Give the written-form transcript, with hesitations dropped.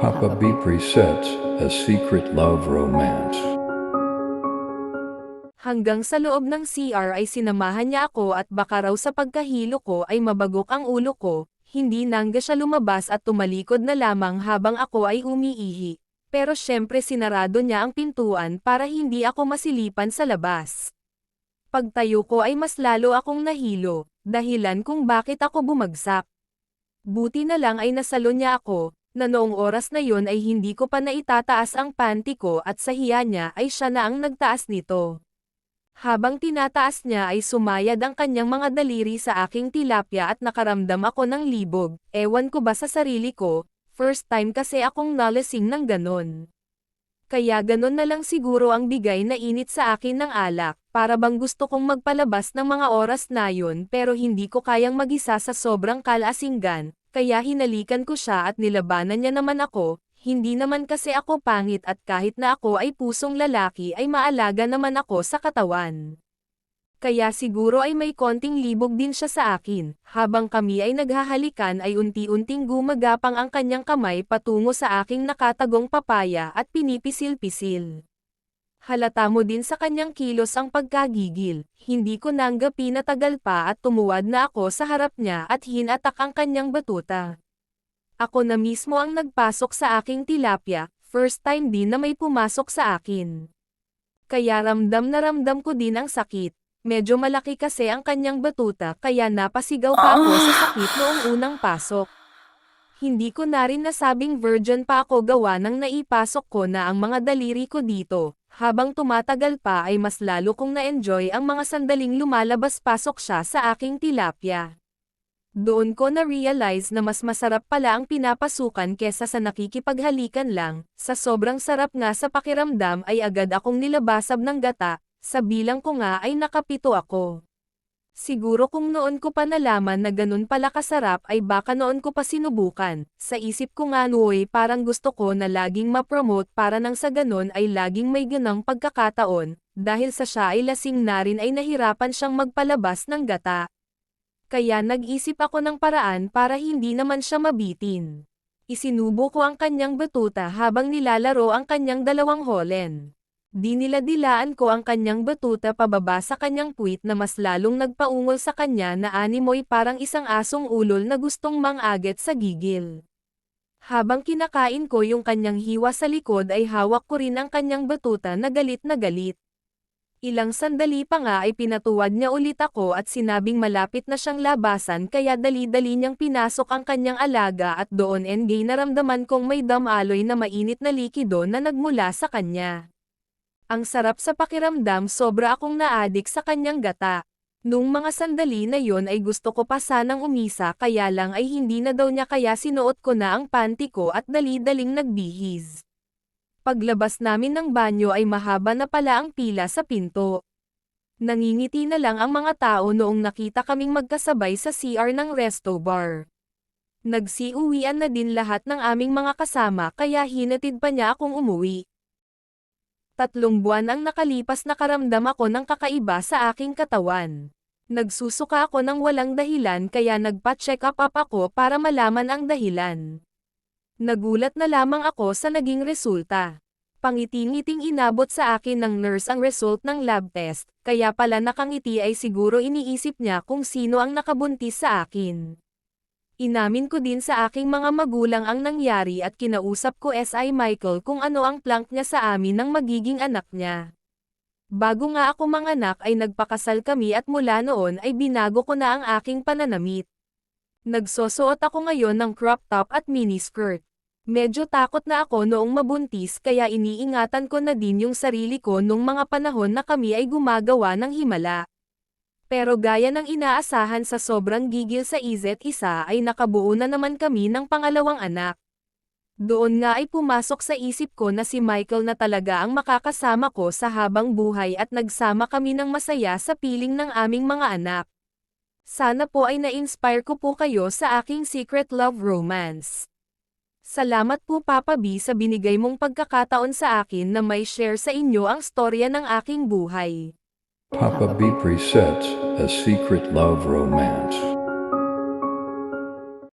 Papa B presents A Secret Love Romance. Hanggang sa loob ng CR ay sinamahan niya ako at baka raw sa pagkahilo ko ay mabagok ang ulo ko, hindi nangga siya lumabas at tumalikod na lamang habang ako ay umiihi. Pero syempre sinarado niya ang pintuan para hindi ako masilipan sa labas. Pagtayo ko ay mas lalo akong nahilo, dahilan kung bakit ako bumagsak. Buti na lang ay nasalo niya ako, na noong oras na yon ay hindi ko pa naitataas ang panty ko at sa hiya niya ay siya na ang nagtaas nito. Habang tinataas niya ay sumayad ang kanyang mga daliri sa aking tilapia at nakaramdam ako ng libog, ewan ko ba sa sarili ko, first time kasi akong nalasing ng ganon. Kaya ganon na lang siguro ang bigay na init sa akin ng alak, para bang gusto kong magpalabas ng mga oras na yun pero hindi ko kayang mag-isa sa sobrang kalasingan, kaya hinalikan ko siya at nilabanan niya naman ako, hindi naman kasi ako pangit at kahit na ako ay pusong lalaki ay maalaga naman ako sa katawan. Kaya siguro ay may konting libog din siya sa akin, habang kami ay naghahalikan ay unti-unting gumagapang ang kanyang kamay patungo sa aking nakatagong papaya at pinipisil-pisil. Halata mo din sa kanyang kilos ang pagkagigil, hindi ko nangga pinatagal pa at tumuwad na ako sa harap niya at hinatak ang kanyang batuta. Ako na mismo ang nagpasok sa aking tilapia, first time din na may pumasok sa akin. Kaya ramdam na ramdam ko din ang sakit. Medyo malaki kasi ang kanyang batuta kaya napasigaw pa ako sa sakit noong unang pasok. Hindi ko na rin nasabing virgin pa ako gawa ng naipasok ko na ang mga daliri ko dito. Habang tumatagal pa ay mas lalo kong na-enjoy ang mga sandaling lumalabas-pasok siya sa aking tilapia. Doon ko na-realize na mas masarap pala ang pinapasukan kesa sa nakikipaghalikan lang, sa sobrang sarap nga sa pakiramdam ay agad akong nilabasab ng gata, sa bilang ko nga ay nakapito ako. Siguro kung noon ko pa nalaman na ganun pala kasarap ay baka noon ko pa sinubukan, sa isip ko nga nuoy parang gusto ko na laging ma-promote para nang sa ganun ay laging may ganang pagkakataon, dahil sa siya ay lasing na rin ay nahirapan siyang magpalabas ng gata. Kaya nag-isip ako ng paraan para hindi naman siya mabitin. Isinubo ko ang kanyang batuta habang nilalaro ang kanyang dalawang holen. Diniladilaan ko ang kanyang batuta pababa sa kanyang puwit na mas lalong nagpaungol sa kanya na animoy parang isang asong ulol na gustong mang-aget sa gigil. Habang kinakain ko yung kanyang hiwa sa likod ay hawak ko rin ang kanyang batuta na galit na galit. Ilang sandali pa nga ay pinatuwad niya ulit ako at sinabing malapit na siyang labasan kaya dali-dali niyang pinasok ang kanyang alaga at doon naramdaman kong may damaloy na mainit na likido na nagmula sa kanya. Ang sarap sa pakiramdam sobra akong naadik sa kanyang gata. Nung mga sandali na yon ay gusto ko pa sanang umisa kaya lang ay hindi na daw niya kaya sinuot ko na ang panty ko at dali-daling nagbihis. Paglabas namin ng banyo ay mahaba na pala ang pila sa pinto. Nangingiti na lang ang mga tao noong nakita kaming magkasabay sa CR ng resto bar. Nagsiuwian na din lahat ng aming mga kasama kaya hinatid pa niya akong umuwi. 3 buwan ang nakalipas nakaramdam ako ng kakaiba sa aking katawan. Nagsusuka ako ng walang dahilan kaya nagpa-check up ako para malaman ang dahilan. Nagulat na lamang ako sa naging resulta. Pangiti-ngiting inabot sa akin ng nurse ang result ng lab test, kaya pala nakangiti ay siguro iniisip niya kung sino ang nakabuntis sa akin. Inamin ko din sa aking mga magulang ang nangyari at kinausap ko Si Michael kung ano ang plank niya sa amin ng magiging anak niya. Bago nga ako manganak ay nagpakasal kami at mula noon ay binago ko na ang aking pananamit. Nagsosuot ako ngayon ng crop top at miniskirt. Medyo takot na ako noong mabuntis kaya iniingatan ko na din yung sarili ko nung mga panahon na kami ay gumagawa ng himala. Pero gaya ng inaasahan sa sobrang gigil sa isa't isa ay nakabuo na naman kami ng pangalawang anak. Doon nga ay pumasok sa isip ko na si Michael na talaga ang makakasama ko sa habang buhay at nagsama kami ng masaya sa piling ng aming mga anak. Sana po ay na-inspire ko po kayo sa aking secret love romance. Salamat po Papa B sa binigay mong pagkakataon sa akin na may share sa inyo ang storya ng aking buhay. Papa B presents A Secret Love Romance.